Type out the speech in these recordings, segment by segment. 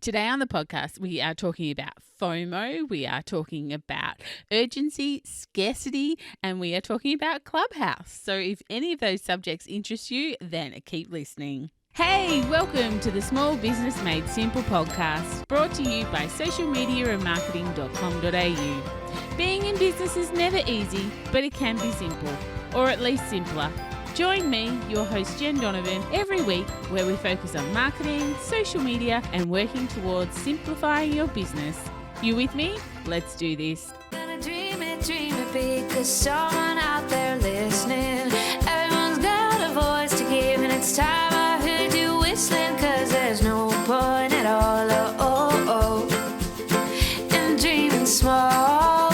Today on the podcast, we are talking about FOMO, we are talking about urgency, scarcity, and we are talking about Clubhouse. So if any of those subjects interest you, then keep listening. Hey, welcome to the Small Business Made Simple podcast, brought to you by socialmediaandmarketing.com.au. Being in business is never easy, but it can be simple, or at least simpler. Join me, your host Jen Donovan, every week where we focus on marketing, social media, and working towards simplifying your business. You with me? Let's do this. Gonna dream it big, 'cause someone out there listening. Everyone's got a voice to give, and it's time I heard you whistling, 'cause there's no point at all, in dreaming small.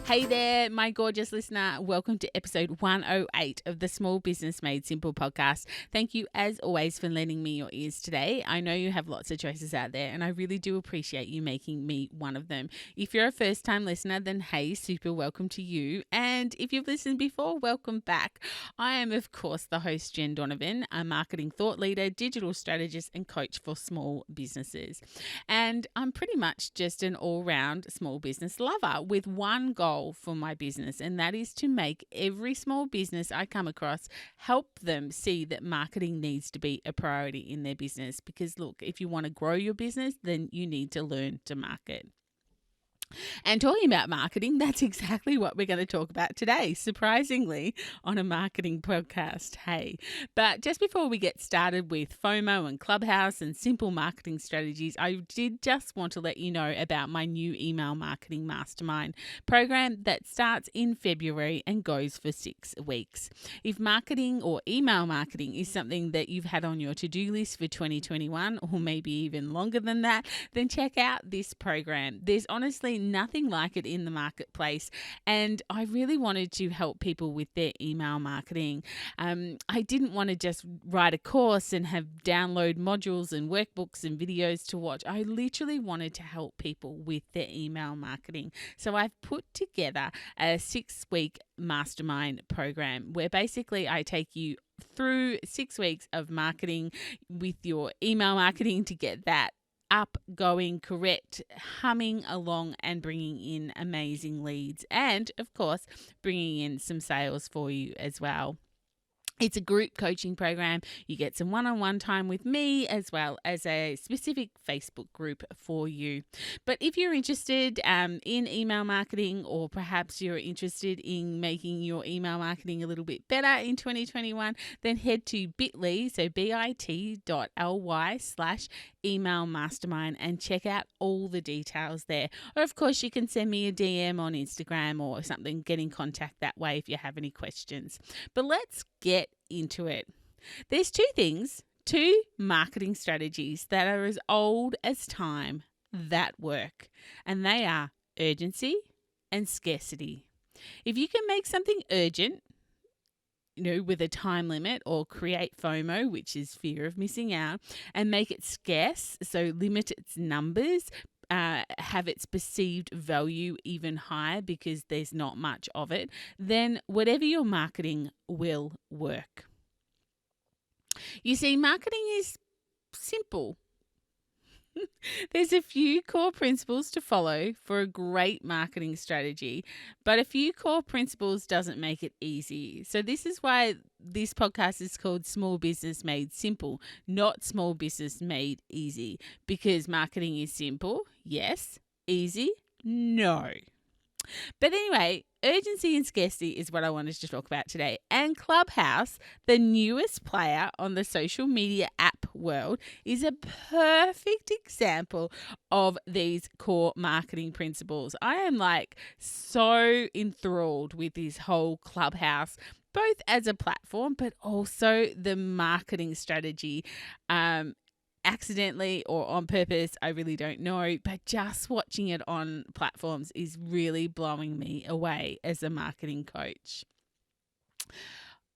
Hey there, my gorgeous listener. Welcome to episode 108 of the Small Business Made Simple podcast. Thank you, as always, for lending me your ears today. I know you have lots of choices out there, and I really do appreciate you making me one of them. If you're a first-time listener, then hey, super welcome to you. And if you've listened before, welcome back. I am, of course, the host, Jen Donovan, a marketing thought leader, digital strategist, and coach for small businesses. And I'm pretty much just an all-round small business lover with one goal for my business, and that is to make every small business I come across help them see that marketing needs to be a priority in their business. Because look, if you want to grow your business, then you need to learn to market. And talking about marketing, that's exactly what we're going to talk about today, surprisingly, on a marketing podcast. Hey, but just before we get started with FOMO and Clubhouse and simple marketing strategies, I did just want to let you know about my new email marketing mastermind program that starts in February and goes for 6 weeks. If marketing or email marketing is something that you've had on your to-do list for 2021, or maybe even longer than that, then check out this program. There's honestly nothing like it in the marketplace, and I really wanted to help people with their email marketing. I didn't want to just write a course and have download modules and workbooks and videos to watch. I literally wanted to help people with their email marketing. So I've put together a 6-week mastermind program where basically I take you through 6 weeks of marketing with your email marketing to get that up, going, correct, humming along, and bringing in amazing leads, and of course bringing in some sales for you as well. It's a group coaching program. You get some one-on-one time with me, as well as a specific Facebook group for you. But if you're interested in email marketing, or perhaps you're interested in making your email marketing a little bit better in 2021, then head to bit.ly, so bit.ly/email mastermind, and check out all the details there. Or of course, you can send me a DM on Instagram or something, get in contact that way if you have any questions. But let's get into it. There's two marketing strategies that are as old as time that work, and they are urgency and scarcity. If you can make something urgent, with a time limit, or create FOMO, which is fear of missing out, and make it scarce, so limit its numbers, have its perceived value even higher because there's not much of it, then whatever you're marketing will work. You see, marketing is simple. There's a few core principles to follow for a great marketing strategy, but a few core principles doesn't make it easy. So this is why this podcast is called Small Business Made Simple, not Small Business Made Easy, because marketing is simple, yes. Easy, no. But anyway, urgency and scarcity is what I wanted to talk about today. And Clubhouse, the newest player on the social media app world, is a perfect example of these core marketing principles. I am so enthralled with this whole Clubhouse, both as a platform, but also the marketing strategy. Accidentally or on purpose, I really don't know, but just watching it on platforms is really blowing me away as a marketing coach.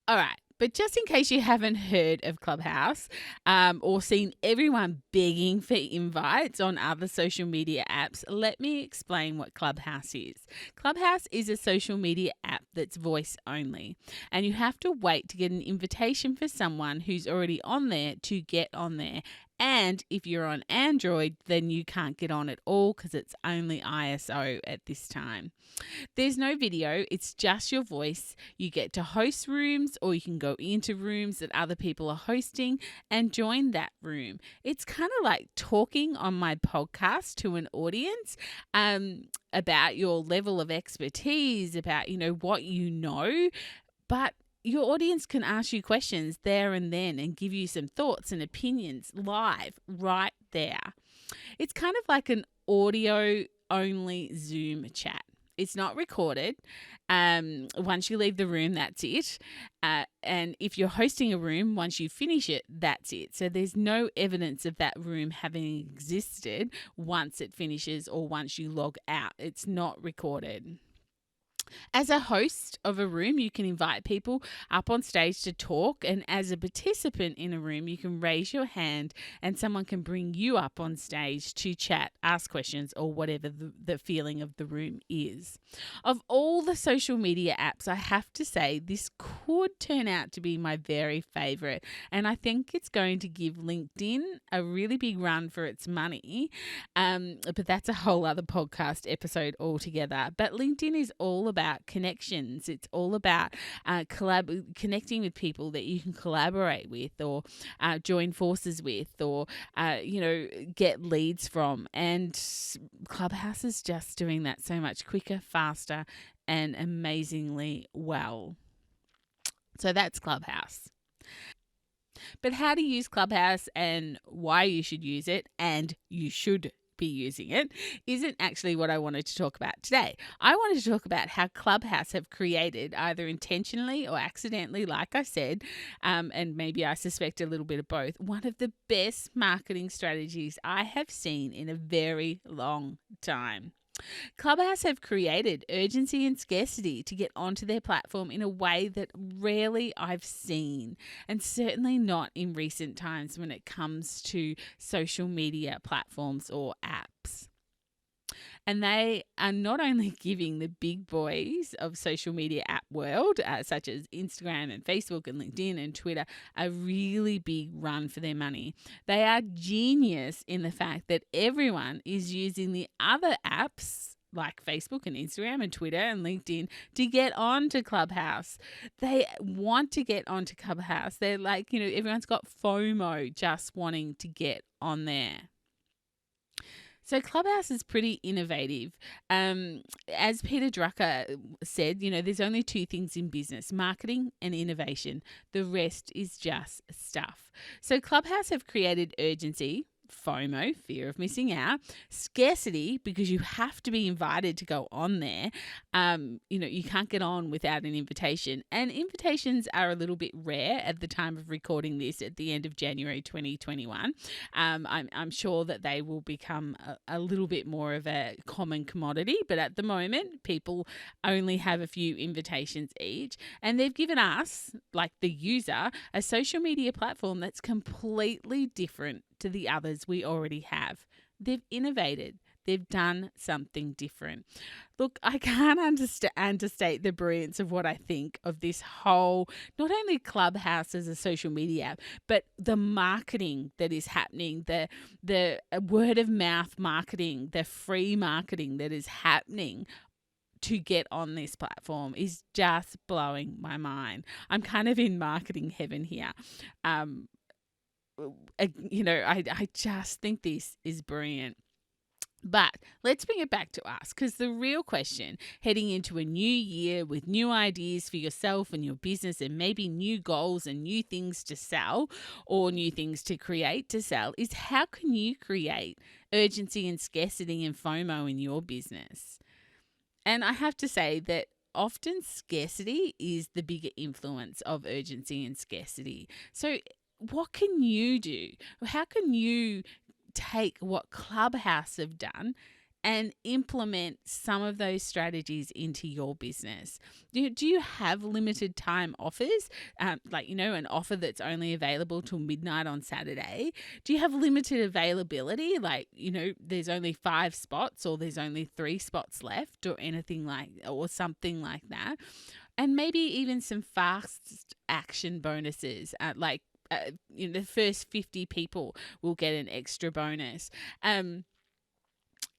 All right, But just in case you haven't heard of Clubhouse or seen everyone begging for invites on other social media apps, let me explain what Clubhouse is. Clubhouse is a social media app that's voice only, and you have to wait to get an invitation for someone who's already on there to get on there. And if you're on Android, then you can't get on at all because it's only ISO at this time. There's no video, it's just your voice. You get to host rooms, or you can go into rooms that other people are hosting and join that room. It's kind of like talking on my podcast to an audience about your level of expertise, about, what you know, but your audience can ask you questions there and then and give you some thoughts and opinions live right there. It's kind of like an audio only Zoom chat. It's not recorded. Once you leave the room, that's it. And if you're hosting a room, once you finish it, that's it. So there's no evidence of that room having existed once it finishes or once you log out. It's not recorded. As a host of a room, you can invite people up on stage to talk, and as a participant in a room, you can raise your hand and someone can bring you up on stage to chat, ask questions, or whatever the feeling of the room is. Of all the social media apps, I have to say this could turn out to be my very favorite, and I think it's going to give LinkedIn a really big run for its money, but that's a whole other podcast episode altogether. But LinkedIn is all about connections. It's all about connecting with people that you can collaborate with or join forces with or, get leads from. And Clubhouse is just doing that so much quicker, faster, and amazingly well. So that's Clubhouse. But how to use Clubhouse and why you should use it, and you should be using it, isn't actually what I wanted to talk about today. I wanted to talk about how Clubhouse have created, either intentionally or accidentally, like I said, and maybe I suspect a little bit of both, one of the best marketing strategies I have seen in a very long time. Clubhouse have created urgency and scarcity to get onto their platform in a way that rarely I've seen, and certainly not in recent times when it comes to social media platforms or apps. And they are not only giving the big boys of social media app world, such as Instagram and Facebook and LinkedIn and Twitter, a really big run for their money. They are genius in the fact that everyone is using the other apps like Facebook and Instagram and Twitter and LinkedIn to get onto Clubhouse. They want to get onto Clubhouse. They're like, everyone's got FOMO just wanting to get on there. So Clubhouse is pretty innovative. As Peter Drucker said, there's only two things in business: marketing and innovation. The rest is just stuff. So Clubhouse have created urgency, FOMO, fear of missing out, scarcity, because you have to be invited to go on there. You can't get on without an invitation, and invitations are a little bit rare at the time of recording this at the end of January 2021. I'm sure that they will become a little bit more of a common commodity, but at the moment people only have a few invitations each, and they've given us, like the user, a social media platform that's completely different to the others we already have. They've innovated. They've done something different. Look, I can't understate the brilliance of what I think of this whole, not only Clubhouse as a social media app, but the marketing that is happening, the word of mouth marketing, the free marketing that is happening to get on this platform is just blowing my mind. I'm kind of in marketing heaven here. I just think this is brilliant. But let's bring it back to us, because the real question heading into a new year with new ideas for yourself and your business and maybe new goals and new things to sell or new things to create to sell is, how can you create urgency and scarcity and FOMO in your business? And I have to say that often scarcity is the bigger influence of urgency and scarcity. So what can you do? How can you take what Clubhouse have done and implement some of those strategies into your business. Do you have limited time offers? An offer that's only available till midnight on Saturday? Do you have limited availability? There's only 5 spots, or there's only 3 spots left, or or something like that. And maybe even some fast action bonuses, the first 50 people will get an extra bonus.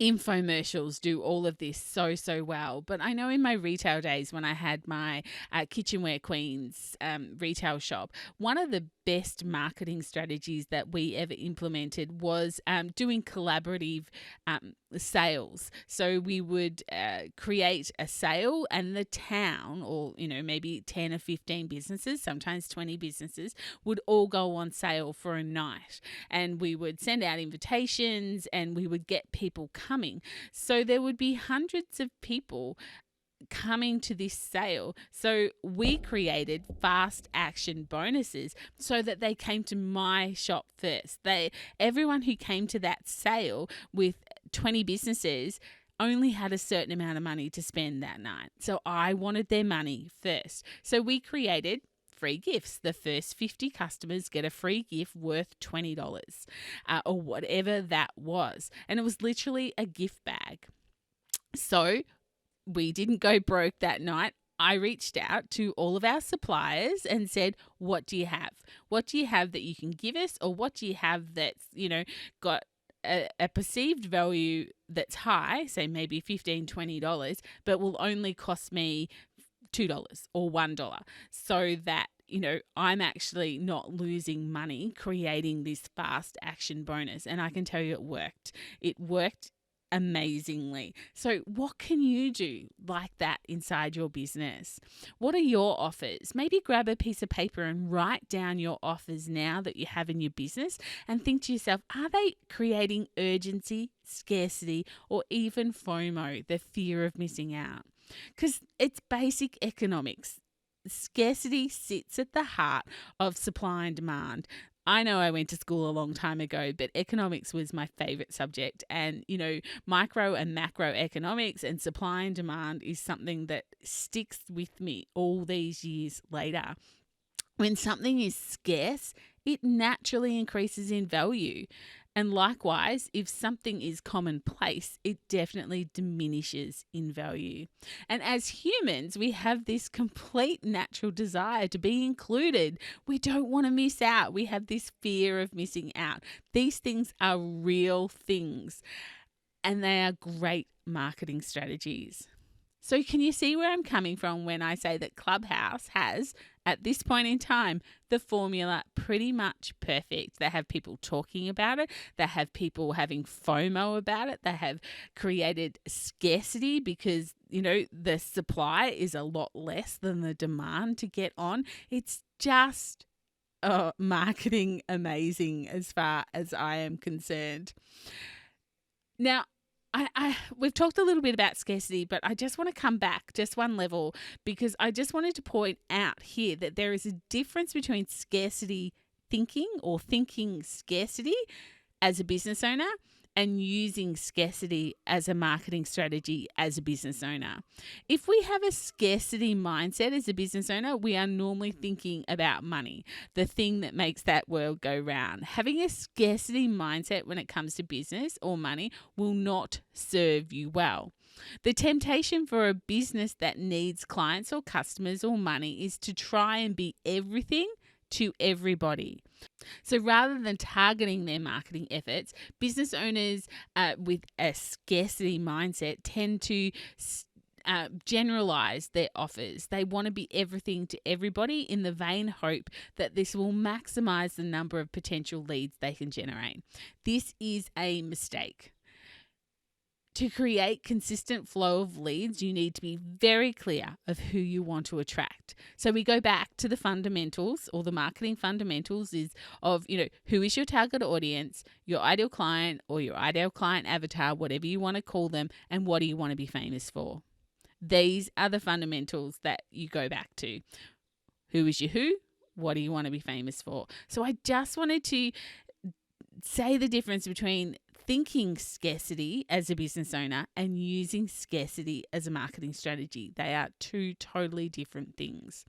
Infomercials do all of this so well. But I know in my retail days, when I had my Kitchenware Queens retail shop, one of the best marketing strategies that we ever implemented was doing collaborative sales. So we would create a sale, and the town, or maybe 10 or 15 businesses, sometimes 20 businesses, would all go on sale for a night, and we would send out invitations, and we would get people coming. So there would be hundreds of people coming to this sale. So we created fast action bonuses so that they came to my shop first. Everyone who came to that sale with 20 businesses only had a certain amount of money to spend that night. So I wanted their money first. So we created free gifts. The first 50 customers get a free gift worth $20 or whatever that was. And it was literally a gift bag. So we didn't go broke that night. I reached out to all of our suppliers and said, what do you have? What do you have that you can give us? Or what do you have that's, got a perceived value that's high, say maybe $15, $20, but will only cost me $2 or $1, so that I'm actually not losing money creating this fast action bonus. And I can tell you it worked. It worked amazingly. So what can you do like that inside your business? What are your offers? Maybe grab a piece of paper and write down your offers now that you have in your business, and think to yourself, are they creating urgency, scarcity, or even FOMO, the fear of missing out? Because it's basic economics. Scarcity sits at the heart of supply and demand. I know I went to school a long time ago, but economics was my favorite subject. And, micro and macro economics and supply and demand is something that sticks with me all these years later. When something is scarce, it naturally increases in value. And likewise, if something is commonplace, it definitely diminishes in value. And as humans, we have this complete natural desire to be included. We don't want to miss out. We have this fear of missing out. These things are real things, and they are great marketing strategies. So can you see where I'm coming from when I say that Clubhouse has, at this point in time, the formula pretty much perfect? They have people talking about it. They have people having FOMO about it. They have created scarcity because, the supply is a lot less than the demand to get on. It's just marketing amazing as far as I am concerned. Now, we've talked a little bit about scarcity, but I just want to come back just one level, because I just wanted to point out here that there is a difference between scarcity thinking, or thinking scarcity as a business owner, and using scarcity as a marketing strategy as a business owner. If we have a scarcity mindset as a business owner, we are normally thinking about money, the thing that makes that world go round. Having a scarcity mindset when it comes to business or money will not serve you well. The temptation for a business that needs clients or customers or money is to try and be everything to everybody. So rather than targeting their marketing efforts, business owners with a scarcity mindset tend to generalize their offers. They want to be everything to everybody in the vain hope that this will maximize the number of potential leads they can generate. This is a mistake. To create consistent flow of leads, you need to be very clear of who you want to attract. So we go back to the fundamentals, or the marketing fundamentals of who is your target audience, your ideal client or your ideal client avatar, whatever you want to call them, and what do you want to be famous for. These are the fundamentals that you go back to. Who is your who? What do you want to be famous for? So I just wanted to say the difference between thinking scarcity as a business owner and using scarcity as a marketing strategy. They are two totally different things.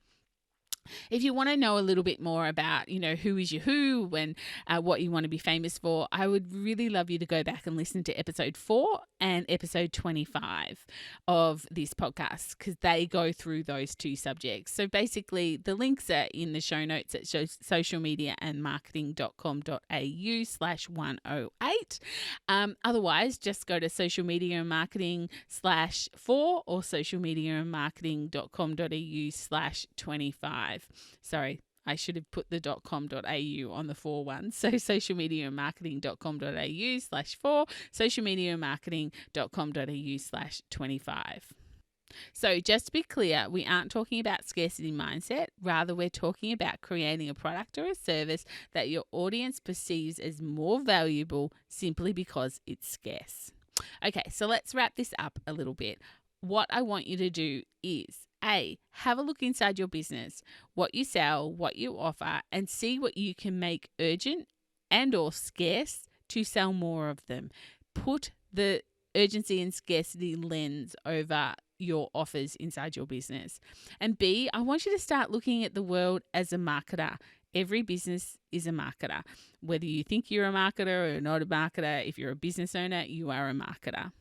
If you want to know a little bit more about, who is your who and what you want to be famous for, I would really love you to go back and listen to episode 4 and episode 25 of this podcast, because they go through those two subjects. So basically, the links are in the show notes at socialmediaandmarketing.com.au/108. Otherwise, just go to socialmediaandmarketing/4 or socialmediaandmarketing.com.au/25. Sorry, I should have put the .com.au on the 4 ones. So socialmediaandmarketing.com.au/4, socialmediaandmarketing.com.au/25. So just to be clear, we aren't talking about scarcity mindset. Rather, we're talking about creating a product or a service that your audience perceives as more valuable simply because it's scarce. Okay, so let's wrap this up a little bit. What I want you to do is have a look inside your business, what you sell, what you offer, and see what you can make urgent and or scarce to sell more of them. Put the urgency and scarcity lens over your offers inside your business. And B, I want you to start looking at the world as a marketer. Every business is a marketer. Whether you think you're a marketer or not a marketer, if you're a business owner, you are a marketer.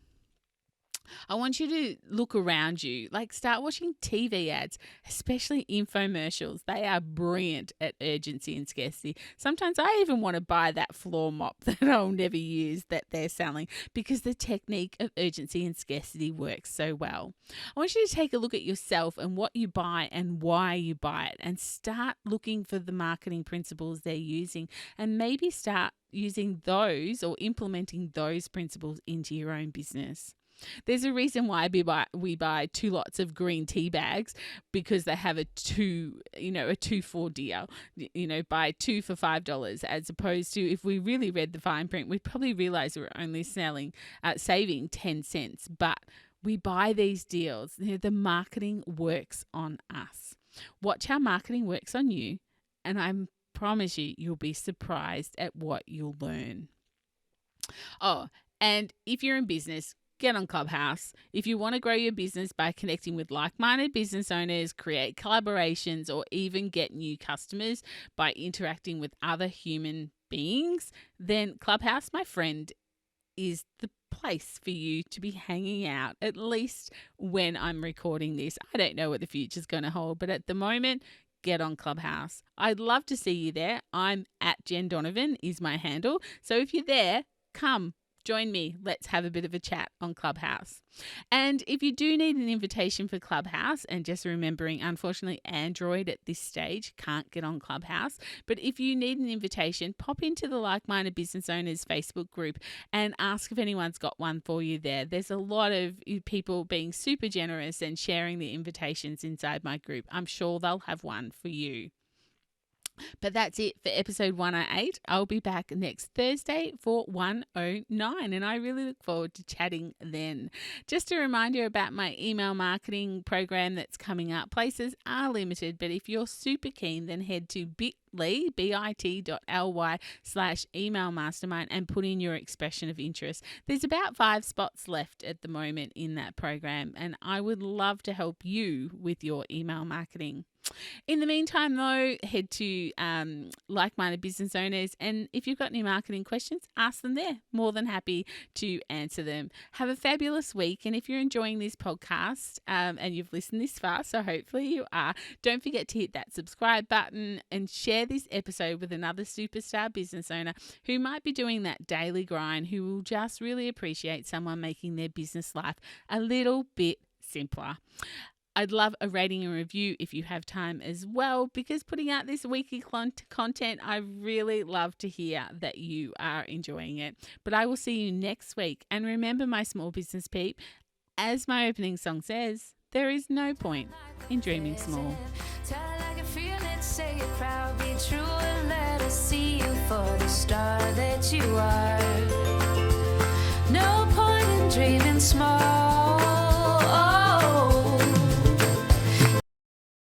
I want you to look around you, start watching TV ads, especially infomercials. They are brilliant at urgency and scarcity. Sometimes I even want to buy that floor mop that I'll never use that they're selling, because the technique of urgency and scarcity works so well. I want you to take a look at yourself and what you buy and why you buy it, and start looking for the marketing principles they're using, and maybe start using those or implementing those principles into your own business. There's a reason why we buy 2 lots of green tea bags, because they have a 2-for deal. Buy 2 for $5, as opposed to, if we really read the fine print, we'd probably realize we're only saving 10 cents. But we buy these deals. The marketing works on us. Watch how marketing works on you, and I promise you'll be surprised at what you'll learn. Oh, and if you're in business, get on Clubhouse. If you want to grow your business by connecting with like-minded business owners, create collaborations, or even get new customers by interacting with other human beings, then Clubhouse, my friend, is the place for you to be hanging out, at least when I'm recording this. I don't know what the future's going to hold, but at the moment, get on Clubhouse. I'd love to see you there. I'm at Jen Donovan is my handle. So if you're there, come. Join me. Let's have a bit of a chat on Clubhouse. And if you do need an invitation for Clubhouse, and just remembering, unfortunately, Android at this stage can't get on Clubhouse, but if you need an invitation, pop into the Like-Minded Business Owners Facebook group and ask if anyone's got one for you there. There's a lot of people being super generous and sharing the invitations inside my group. I'm sure they'll have one for you. But that's it for episode 108. I'll be back next Thursday for 109, and I really look forward to chatting then. Just a reminder about my email marketing program that's coming up. Places are limited, but if you're super keen, then head to bit.ly/email mastermind and put in your expression of interest. There's about 5 spots left at the moment in that program, and I would love to help you with your email marketing. In the meantime, though, head to Like-Minded Business Owners, and if you've got any marketing questions, ask them there. More than happy to answer them. Have a fabulous week, and if you're enjoying this podcast and you've listened this far, so hopefully you are, don't forget to hit that subscribe button and share this episode with another superstar business owner who might be doing that daily grind, who will just really appreciate someone making their business life a little bit simpler. I'd love a rating and review if you have time as well, because putting out this weekly content, I really love to hear that you are enjoying it. But I will see you next week. And remember, my small business peep, as my opening song says, there is no point in dreaming small. Tell it like you feel it, say it proud, be true, and let us see you for the star that you are. No point in dreaming small.